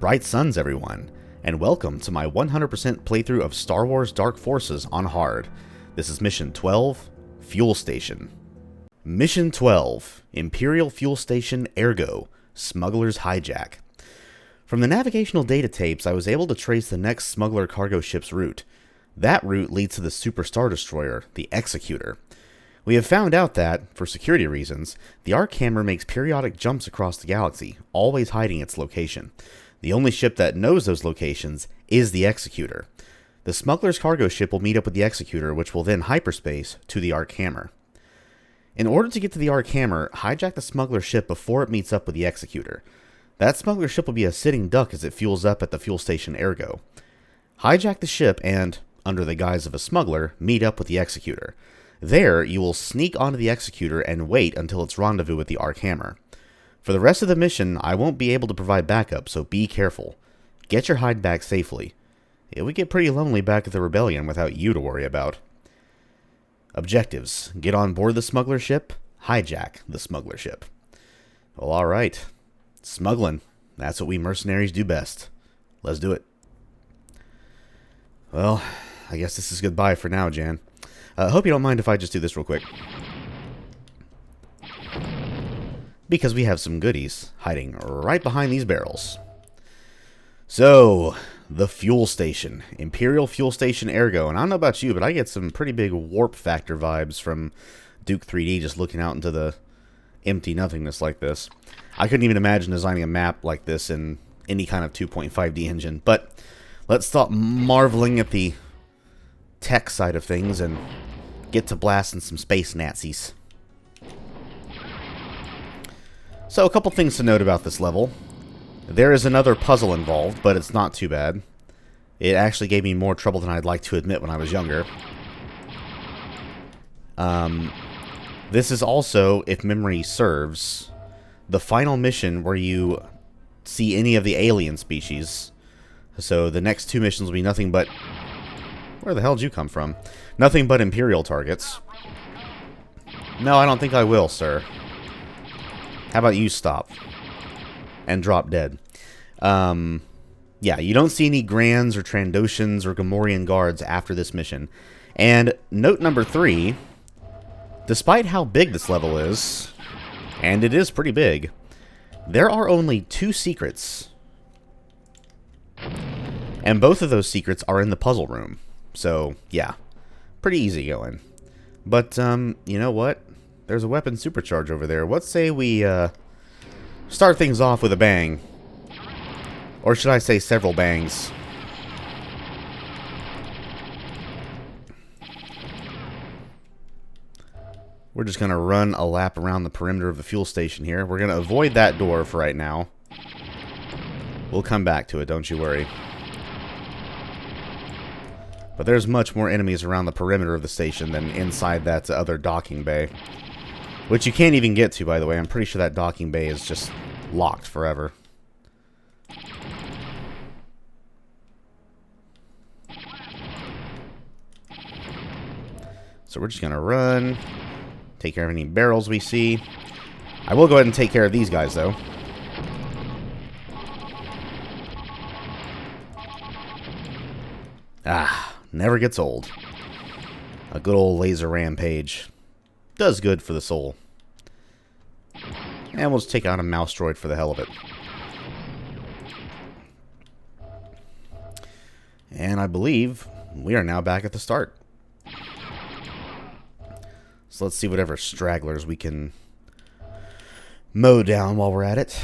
Bright suns, everyone, and welcome to my 100% playthrough of Star Wars Dark Forces on Hard. This is Mission 12, Fuel Station. Mission 12, Imperial Fuel Station Ergo, Smuggler's Hijack. From the navigational data tapes, I was able to trace the next Smuggler cargo ship's route. That route leads to the Super Star Destroyer, the Executor. We have found out that, for security reasons, the Arc Hammer makes periodic jumps across the galaxy, always hiding its location. The only ship that knows those locations is the Executor. The Smuggler's cargo ship will meet up with the Executor, which will then hyperspace to the Arc Hammer. In order to get to the Arc Hammer, hijack the Smuggler ship before it meets up with the Executor. That Smuggler ship will be a sitting duck as it fuels up at the fuel station Ergo. Hijack the ship and, under the guise of a smuggler, meet up with the Executor. There, you will sneak onto the Executor and wait until its rendezvous with the Arc Hammer. For the rest of the mission, I won't be able to provide backup, so be careful. Get your hide back safely. It would get pretty lonely back at the Rebellion without you to worry about. Objectives: get on board the smuggler ship, hijack the smuggler ship. Well, alright. Smuggling. That's what we mercenaries do best. Let's do it. Well, I guess this is goodbye for now, Jan. Hope you don't mind if I just do this real quick. Because we have some goodies hiding right behind these barrels. So, the fuel station. Imperial Fuel Station Ergo. And I don't know about you, but I get some pretty big warp factor vibes from Duke 3D just looking out into the empty nothingness like this. I couldn't even imagine designing a map like this in any kind of 2.5D engine. But let's stop marveling at the tech side of things and get to blasting some space Nazis. So, a couple things to note about this level. There is another puzzle involved, but it's not too bad. It actually gave me more trouble than I'd like to admit when I was younger. This is also, if memory serves, the final mission where you see any of the alien species. So, the next two missions will be nothing but... Where the hell did you come from? Nothing but Imperial targets. No, I don't think I will, sir. How about you stop? And drop dead. Yeah, you don't see any Grands or Trandoshans or Gamorrean guards after this mission. And note number 3, despite how big this level is, and it is pretty big, there are only 2 secrets. And both of those secrets are in the puzzle room. So, yeah, pretty easy going. But, you know what? There's a weapon supercharge over there. Let's say we start things off with a bang. Or should I say several bangs? We're just going to run a lap around the perimeter of the fuel station here. We're going to avoid that door for right now. We'll come back to it, don't you worry. But there's much more enemies around the perimeter of the station than inside that other docking bay. Which you can't even get to, by the way. I'm pretty sure that docking bay is just locked forever. So we're just going to run. Take care of any barrels we see. I will go ahead and take care of these guys, though. Ah, never gets old. A good old laser rampage. Does good for the soul. And we'll just take out a mouse droid for the hell of it. And I believe we are now back at the start. So let's see whatever stragglers we can mow down while we're at it.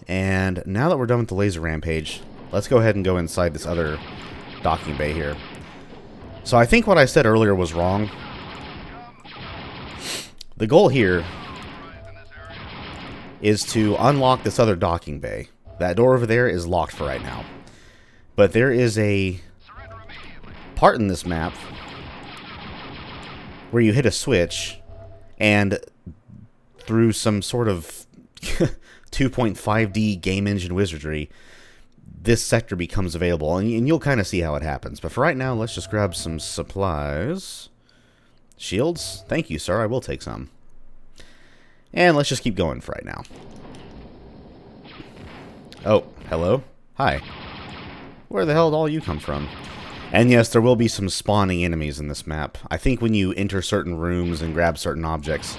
And now that we're done with the laser rampage, let's go ahead and go inside this other docking bay here. So I think what I said earlier was wrong. The goal here is to unlock this other docking bay. That door over there is locked for right now. But there is a part in this map where you hit a switch and through some sort of 2.5D game engine wizardry, this sector becomes available. And you'll kind of see how it happens. But for right now, let's just grab some supplies. Shields? Thank you, sir. I will take some. And let's just keep going for right now. Oh, hello? Hi. Where the hell did all you come from? And yes, there will be some spawning enemies in this map. I think when you enter certain rooms and grab certain objects,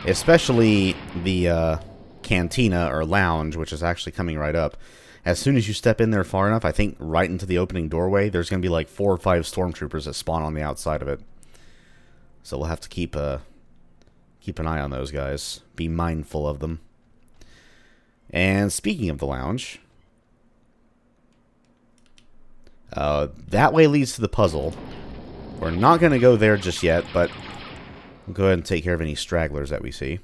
especially the cantina or lounge, which is actually coming right up, as soon as you step in there far enough, I think right into the opening doorway, there's going to be like 4 or 5 stormtroopers that spawn on the outside of it. So we'll have to keep an eye on those guys. Be mindful of them. And speaking of the lounge, that way leads to the puzzle. We're not going to go there just yet, but we'll go ahead and take care of any stragglers that we see.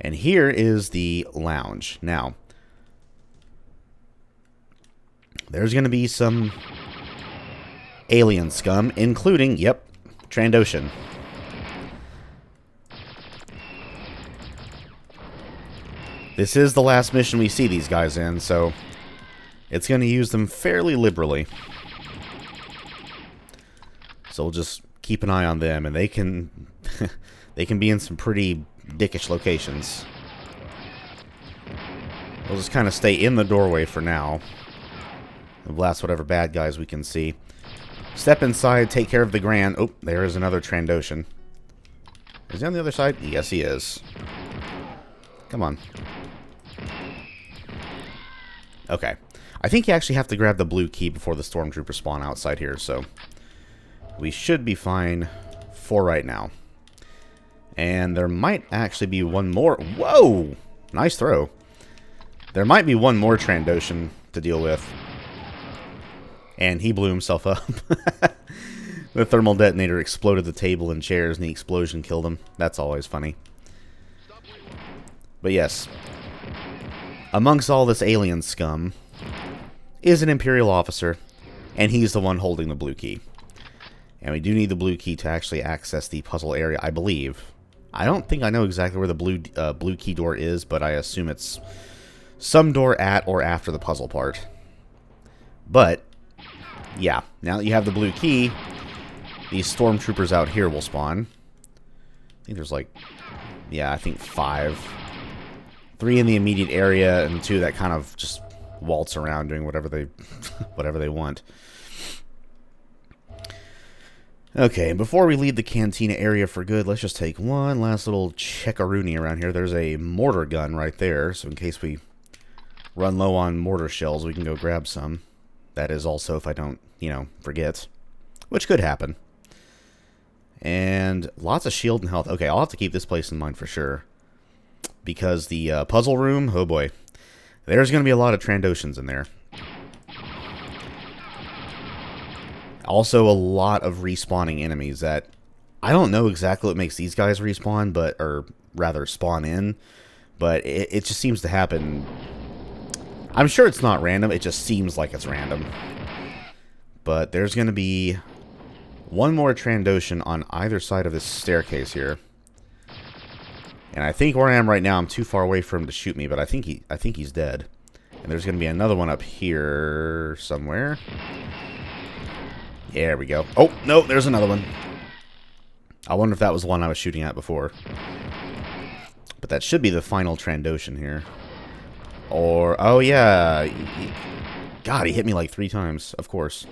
And here is the lounge. Now, there's going to be some alien scum, including, yep, Trandoshan. This is the last mission we see these guys in, so it's going to use them fairly liberally. So we'll just keep an eye on them, and they can they can be in some pretty dickish locations. We'll just kind of stay in the doorway for now and blast whatever bad guys we can see. Step inside, take care of the Grand. Oh, there is another Trandoshan. Is he on the other side? Yes, he is. Come on. Okay. I think you actually have to grab the blue key before the stormtroopers spawn outside here, so we should be fine for right now. And there might actually be one more. Whoa! Nice throw. There might be one more Trandoshan to deal with. And he blew himself up. The thermal detonator exploded the table and chairs, and the explosion killed him. That's always funny. But yes, amongst all this alien scum is an Imperial officer, and he's the one holding the blue key. And we do need the blue key to actually access the puzzle area, I believe. I don't think I know exactly where the blue key door is, but I assume it's some door at or after the puzzle part. But yeah, now that you have the blue key, these stormtroopers out here will spawn. I think there's like, yeah, I think 5. 3 in the immediate area, and 2 that kind of just waltz around doing whatever they want. Okay, before we leave the cantina area for good, let's just take one last little checkaroony around here. There's a mortar gun right there, so in case we run low on mortar shells, we can go grab some. That is also if I don't, forget. Which could happen. And lots of shield and health. Okay, I'll have to keep this place in mind for sure. Because the puzzle room, oh boy. There's going to be a lot of Trandoshans in there. Also a lot of respawning enemies that I don't know exactly what makes these guys respawn, or rather spawn in. But it just seems to happen. I'm sure it's not random, it just seems like it's random. But there's going to be one more Trandoshan on either side of this staircase here. And I think where I am right now, I'm too far away for him to shoot me, but I think he's dead. And there's going to be another one up here somewhere. There we go. Oh, no, there's another one. I wonder if that was the one I was shooting at before. But that should be the final Trandoshan here. Or, oh yeah. God, he hit me like 3 times, of course.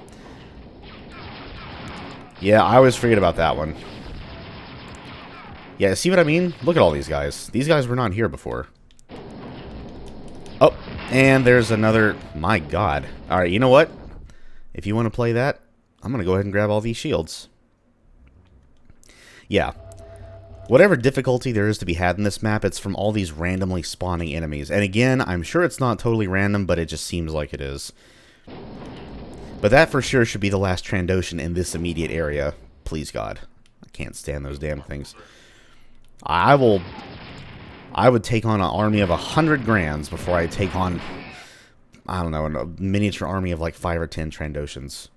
Yeah, I always forget about that one. Yeah, see what I mean? Look at all these guys. These guys were not here before. Oh, and there's another... My God. Alright, you know what? If you want to play that, I'm going to go ahead and grab all these shields. Yeah. Whatever difficulty there is to be had in this map, it's from all these randomly spawning enemies. And again, I'm sure it's not totally random, but it just seems like it is. But that for sure should be the last Trandoshan in this immediate area. Please, God. I can't stand those damn things. I would take on an army of 100 Grands before I take on, I don't know, a miniature army of like 5 or 10 Trandoshans.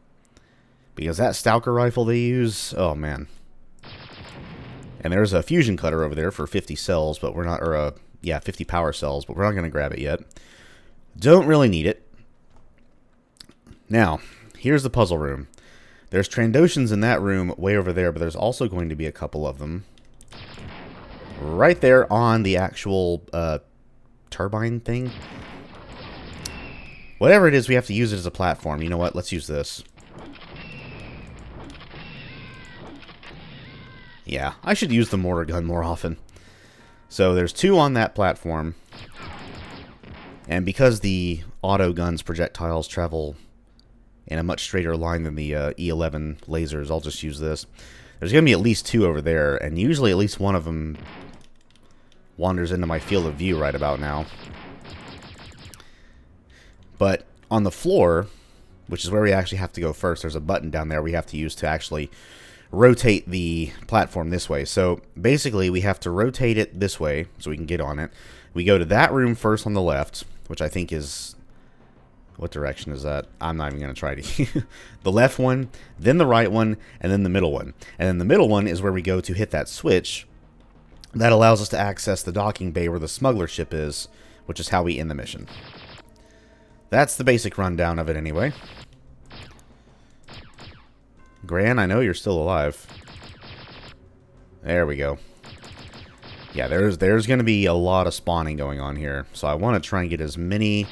Because that Stalker rifle they use, oh man. And there's a fusion cutter over there for 50 cells, but we're not, or 50 power cells, but we're not going to grab it yet. Don't really need it. Now, here's the puzzle room. There's Trandoshans in that room way over there, but there's also going to be a couple of them right there on the actual turbine thing. Whatever it is, we have to use it as a platform. You know what? Let's use this. Yeah, I should use the mortar gun more often. So there's 2 on that platform. And because the auto gun's projectiles travel in a much straighter line than the E11 lasers, I'll just use this. There's going to be at least 2 over there, and usually at least one of them wanders into my field of view right about now. But on the floor, which is where we actually have to go first, there's a button down there we have to use to actually rotate the platform this way. So basically we have to rotate it this way so we can get on it. We go to that room first on the left, which I think is... What direction is that? I'm not even going to try to... The left one, then the right one, and then the middle one. And then the middle one is where we go to hit that switch that allows us to access the docking bay where the smuggler ship is, which is how we end the mission. That's the basic rundown of it anyway. Gran, I know you're still alive. There we go. Yeah, there's going to be a lot of spawning going on here. So I want to try and get as many...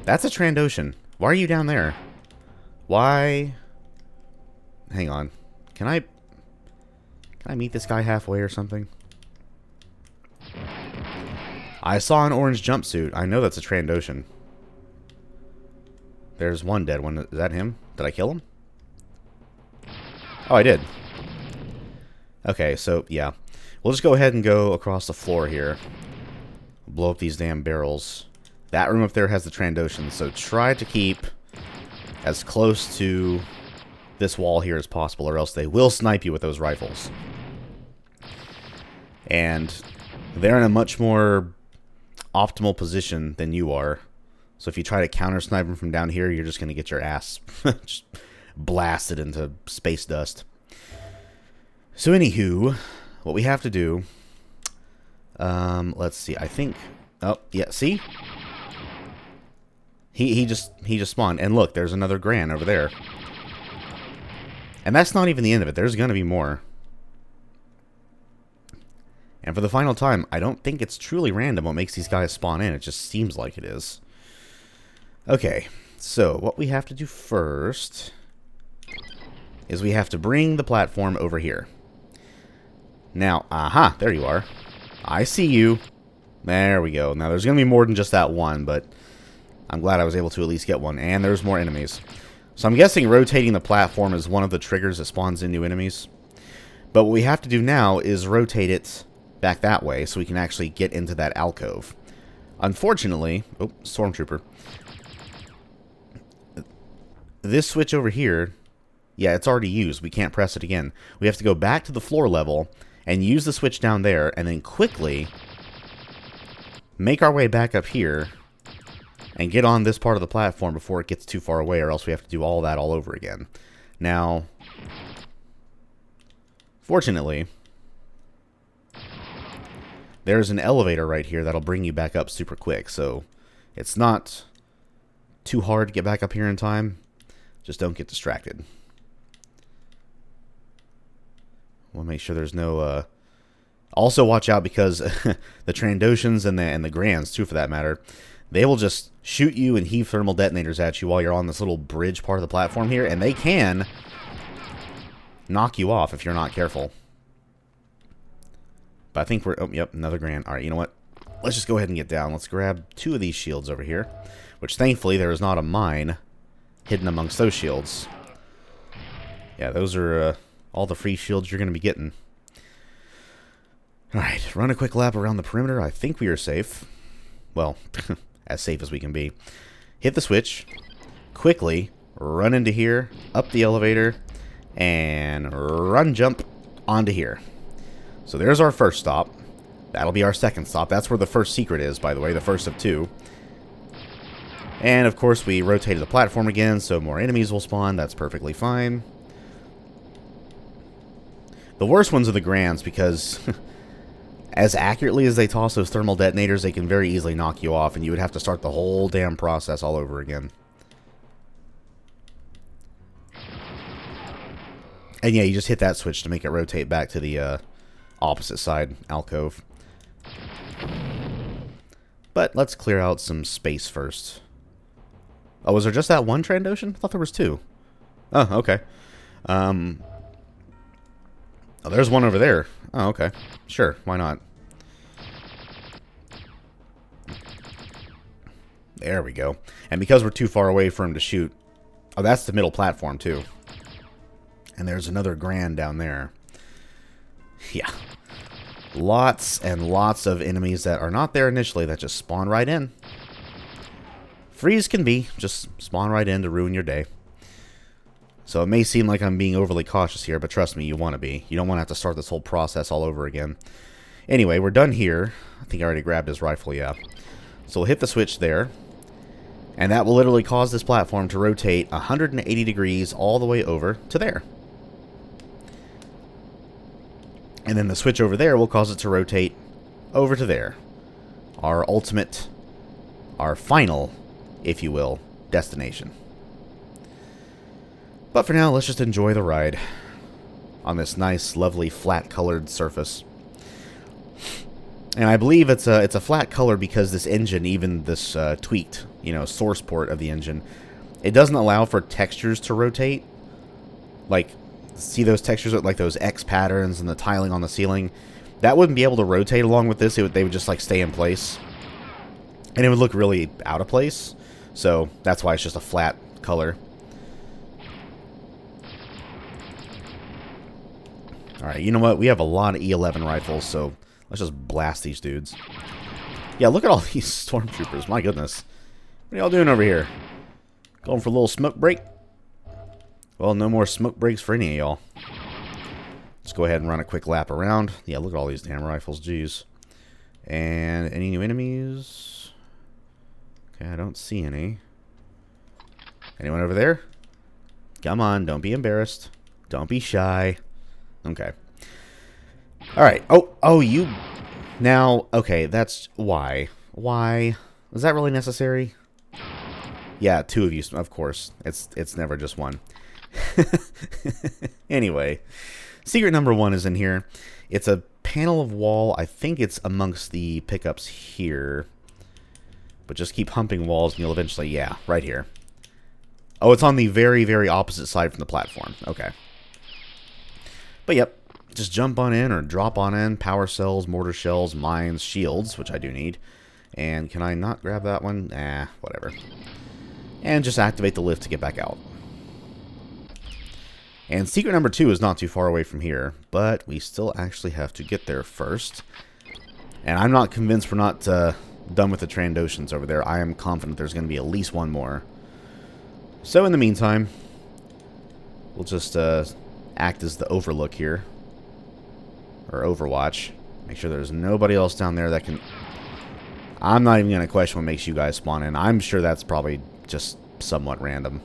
That's a Trandoshan. Why are you down there? Why? Hang on. Can I meet this guy halfway or something? I saw an orange jumpsuit. I know that's a Trandoshan. There's one dead one. Is that him? Did I kill him? Oh, I did. Okay, so, yeah. We'll just go ahead and go across the floor here. Blow up these damn barrels. That room up there has the Trandoshan, so try to keep as close to this wall here as possible, or else they will snipe you with those rifles. And they're in a much more optimal position than you are. So if you try to counter-snipe them from down here, you're just going to get your ass just blasted into space dust. So anywho, what we have to do... let's see, I think... Oh, yeah, see? He just spawned. And look, there's another Gran over there. And that's not even the end of it. There's going to be more. And for the final time, I don't think it's truly random what makes these guys spawn in. It just seems like it is. Okay, so what we have to do first is we have to bring the platform over here. Now, aha, there you are. I see you. There we go. Now, there's going to be more than just that one, but I'm glad I was able to at least get one. And there's more enemies. So I'm guessing rotating the platform is one of the triggers that spawns in new enemies. But what we have to do now is rotate it back that way so we can actually get into that alcove. Unfortunately... Oh, Stormtrooper. This switch over here... Yeah, it's already used. We can't press it again. We have to go back to the floor level and use the switch down there and then quickly make our way back up here and get on this part of the platform before it gets too far away, or else we have to do all that all over again. Now, fortunately, there's an elevator right here that'll bring you back up super quick, so it's not too hard to get back up here in time. Just don't get distracted. We'll make sure there's no... Also watch out because the Trandoshans and the Grans, too, for that matter, they will just shoot you and heave thermal detonators at you while you're on this little bridge part of the platform here, and they can knock you off if you're not careful. But I think we're... Oh, yep, another Gran. Alright, you know what? Let's just go ahead and get down. Let's grab 2 of these shields over here, which thankfully there is not a mine hidden amongst those shields. Yeah, those are all the free shields you're going to be getting. Alright, run a quick lap around the perimeter. I think we are safe. Well, as safe as we can be. Hit the switch. Quickly run into here, up the elevator, and run jump onto here. So there's our first stop. That'll be our second stop. That's where the first secret is, by the way, the first of 2. And, of course, we rotated the platform again, so more enemies will spawn. That's perfectly fine. The worst ones are the Grans, because as accurately as they toss those thermal detonators, they can very easily knock you off, and you would have to start the whole damn process all over again. And yeah, you just hit that switch to make it rotate back to the opposite side alcove. But let's clear out some space first. Oh, was there just that one Trandoshan? I thought there was two. Oh, okay. Oh, there's one over there. Oh, okay. Sure, why not? There we go. And because we're too far away for him to shoot... Oh, that's the middle platform, too. And there's another Grand down there. Yeah. Lots and lots of enemies that are not there initially that just spawn right in. Free as can be. Just spawn right in to ruin your day. So it may seem like I'm being overly cautious here, but trust me, you want to be. You don't want to have to start this whole process all over again. Anyway, we're done here. I think I already grabbed his rifle, yeah. So we'll hit the switch there. And that will literally cause this platform to rotate 180 degrees all the way over to there. And then the switch over there will cause it to rotate over to there. Our ultimate, our final, if you will, destination. But for now, let's just enjoy the ride on this nice, lovely, flat-colored surface. And I believe it's a flat color because this engine, even this tweaked, source port of the engine, it doesn't allow for textures to rotate. Like, see those textures, like those X patterns and the tiling on the ceiling? That wouldn't be able to rotate along with this. They would just, like, stay in place. And it would look really out of place. So, that's why it's just a flat color. Alright, you know what? We have a lot of E11 rifles, so let's just blast these dudes. Yeah, look at all these stormtroopers. My goodness. What are y'all doing over here? Going for a little smoke break? Well, no more smoke breaks for any of y'all. Let's go ahead and run a quick lap around. Yeah, look at all these damn rifles. Jeez. And any new enemies? Okay, I don't see any. Anyone over there? Come on, don't be embarrassed. Don't be shy. Okay. Alright. Oh, you... Now, okay, that's... Why? Why? Is that really necessary? Yeah, two of you, of course. It's never just one. Anyway. Secret number 1 is in here. It's a panel of wall. I think it's amongst the pickups here. But just keep humping walls and you'll eventually... Yeah, right here. Oh, it's on the very, very opposite side from the platform. Okay. But yep, just jump on in or drop on in. Power cells, mortar shells, mines, shields, which I do need. And can I not grab that one? Whatever. And just activate the lift to get back out. And secret number 2 is not too far away from here, but we still actually have to get there first. And I'm not convinced we're not done with the Trandoshans over there. I am confident there's going to be at least one more. So in the meantime, we'll just... act as the overlook here, or overwatch. Make sure there's nobody else down there that can... I'm not even going to question what makes you guys spawn in. I'm sure that's probably just somewhat random.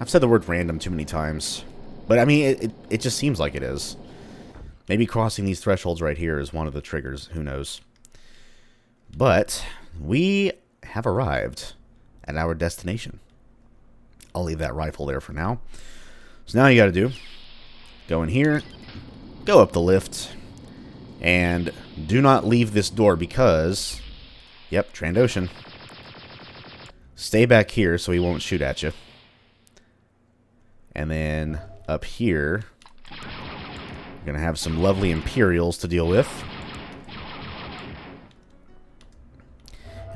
I've said the word random too many times, but I mean, it just seems like it is. Maybe crossing these thresholds right here is one of the triggers. Who knows? But we have arrived at our destination. I'll leave that rifle there for now. So now you got to do, go in here, go up the lift, and do not leave this door because, yep, Trandoshan. Stay back here so he won't shoot at you. And then up here, we're going to have some lovely Imperials to deal with.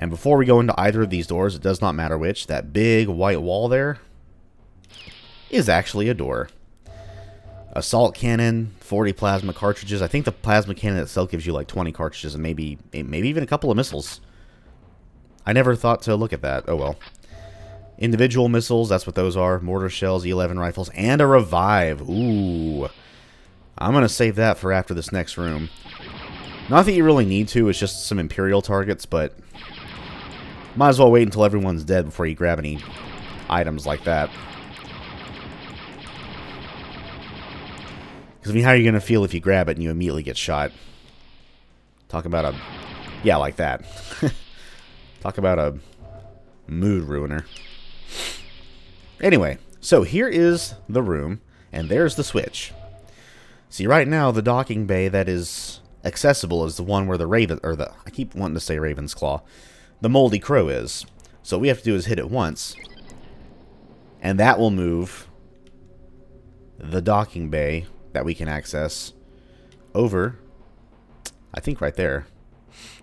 And before we go into either of these doors, it does not matter which, that big white wall there is actually a door. Assault cannon, 40 plasma cartridges. I think the plasma cannon itself gives you like 20 cartridges and maybe even a couple of missiles. I never thought to look at that. Oh well. Individual missiles, that's what those are. Mortar shells, E11 rifles, and a revive. Ooh. I'm going to save that for after this next room. Not that you really need to, it's just some Imperial targets, but might as well wait until everyone's dead before you grab any items like that. Because, I mean, how are you going to feel if you grab it and you immediately get shot? Talk about a... Yeah, like that. Talk about a mood ruiner. Anyway, so here is the room, and there's the switch. See, right now, the docking bay that is accessible is the one where the Raven... Or the... I keep wanting to say Raven's Claw. The Moldy Crow is. So what we have to do is hit it once. And that will move the docking bay that we can access over, I think right there.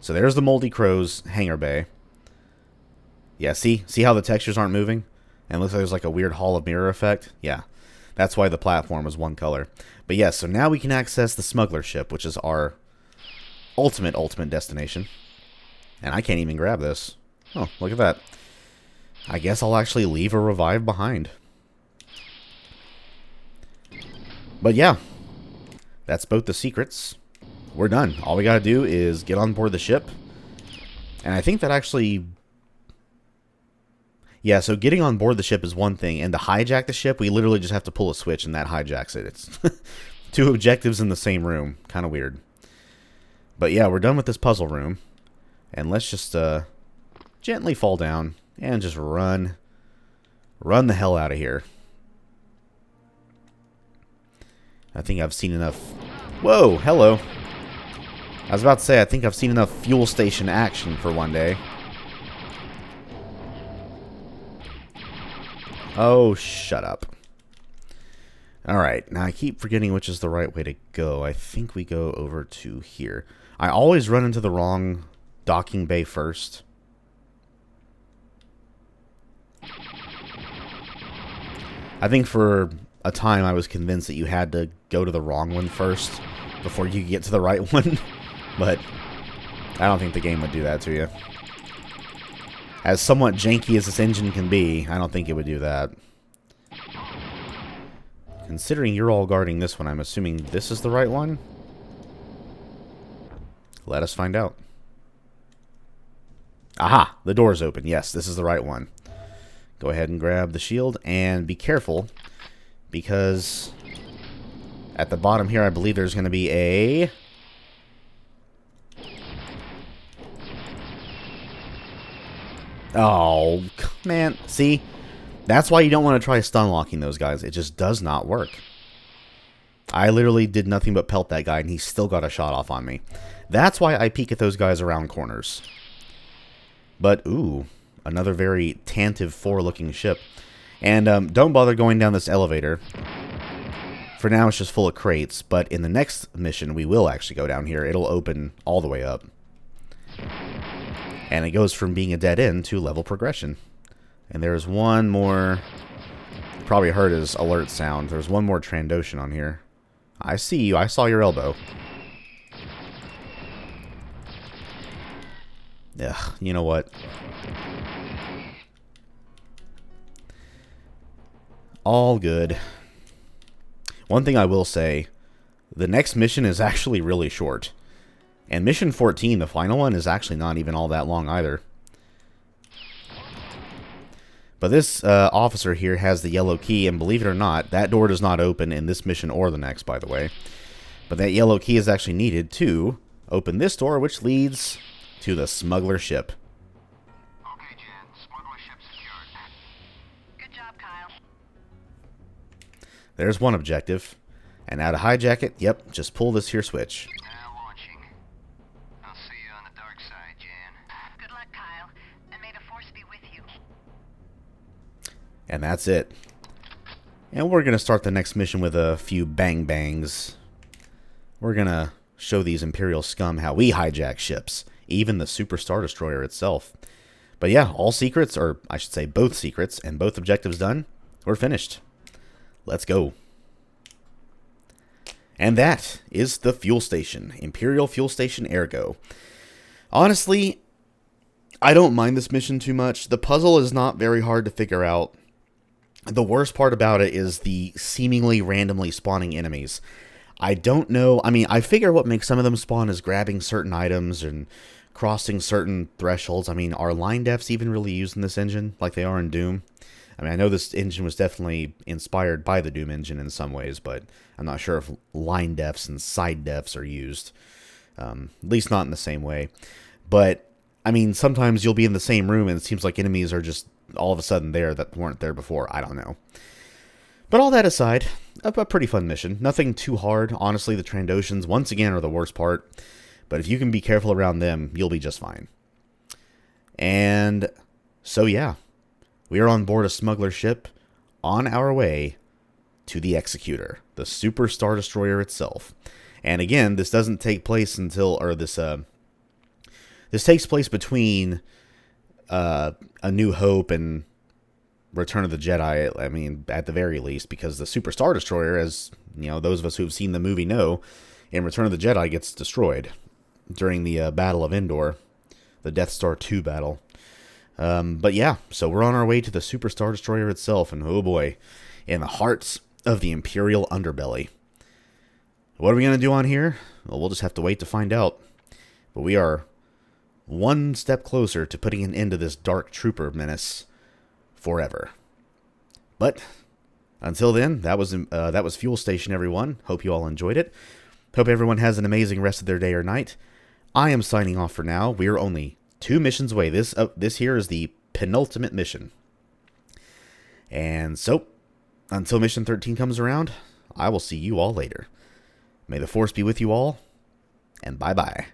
So there's the Moldy Crow's hangar bay. Yeah, see how the textures aren't moving? And it looks like there's like a weird Hall of Mirror effect? Yeah, that's why the platform is one color. But yeah, so now we can access the Smuggler ship, which is our ultimate destination. And I can't even grab this. Oh, look at that. I guess I'll actually leave a revive behind. But yeah, that's both the secrets. We're done. All we gotta do is get on board the ship. And I think that actually... Yeah, so getting on board the ship is one thing, and to hijack the ship, we literally just have to pull a switch and that hijacks it. It's two objectives in the same room. Kind of weird. But yeah, we're done with this puzzle room. And let's just gently fall down and just run the hell out of here. I think I've seen enough... Whoa, hello. I was about to say, I think I've seen enough fuel station action for one day. Oh, shut up. Alright, now I keep forgetting which is the right way to go. I think we go over to here. I always run into the wrong docking bay first. I think for a time I was convinced that you had to go to the wrong one first before you get to the right one. But I don't think the game would do that to you. As somewhat janky as this engine can be, I don't think it would do that. Considering you're all guarding this one, I'm assuming this is the right one? Let us find out. Aha! The door's open. Yes, this is the right one. Go ahead and grab the shield, and be careful, because at the bottom here, I believe there's going to be a... Oh, man. See? That's why you don't want to try stun locking those guys. It just does not work. I literally did nothing but pelt that guy, and he still got a shot off on me. That's why I peek at those guys around corners. But, ooh, another very Tantive 4-looking ship. And don't bother going down this elevator. For now, it's just full of crates. But in the next mission, we will actually go down here. It'll open all the way up. And it goes from being a dead end to level progression. And there's one more... You probably heard his alert sound. There's one more Trandoshan on here. I see you. I saw your elbow. Ugh, you know what? All good. One thing I will say, the next mission is actually really short. And mission 14, the final one, is actually not even all that long either. But this officer here has the yellow key, and believe it or not, that door does not open in this mission or the next, by the way. But that yellow key is actually needed to open this door, which leads to the Smuggler ship. Okay, Jen. Smuggler ship secured. Good job, Kyle. There's one objective. And now to hijack it, yep, just pull this here switch. Now launching. I'll see you on the dark side, Jan. Good luck, Kyle, and may the force be with you. And that's it. And we're going to start the next mission with a few bang bangs. We're going to show these Imperial scum how we hijack ships. Even the Super Star Destroyer itself. But yeah, all secrets, or I should say both secrets, and both objectives done. We're finished. Let's go. And that is the fuel station. Imperial Fuel Station Ergo. Honestly, I don't mind this mission too much. The puzzle is not very hard to figure out. The worst part about it is the seemingly randomly spawning enemies. I don't know. I mean, I figure what makes some of them spawn is grabbing certain items and crossing certain thresholds. I mean, are line defs even really used in this engine like they are in Doom? I mean, I know this engine was definitely inspired by the Doom engine in some ways, but I'm not sure if line defs and side defs are used. At least not in the same way. But, I mean, sometimes you'll be in the same room and it seems like enemies are just all of a sudden there that weren't there before. I don't know. But all that aside, a pretty fun mission. Nothing too hard. Honestly, the Trandoshans, once again, are the worst part. But if you can be careful around them, you'll be just fine. And So yeah, we are on board a smuggler ship on our way to the Executor, the Super Star Destroyer itself. And again, this doesn't take place until, or this takes place between A New Hope and Return of the Jedi. I mean, at the very least, because the Super Star Destroyer, as you know, those of us who've seen the movie know, in Return of the Jedi gets destroyed during the Battle of Endor, the Death Star 2 battle. But yeah, so we're on our way to the Super Star Destroyer itself, and oh boy, in the hearts of the Imperial underbelly. What are we going to do on here? Well, we'll just have to wait to find out. But we are one step closer to putting an end to this Dark Trooper menace forever. But until then, that was Fuel Station, everyone. Hope you all enjoyed it. Hope everyone has an amazing rest of their day or night. I am signing off for now. We are only 2 missions away. This here is the penultimate mission. And so, until mission 13 comes around, I will see you all later. May the Force be with you all, and bye-bye.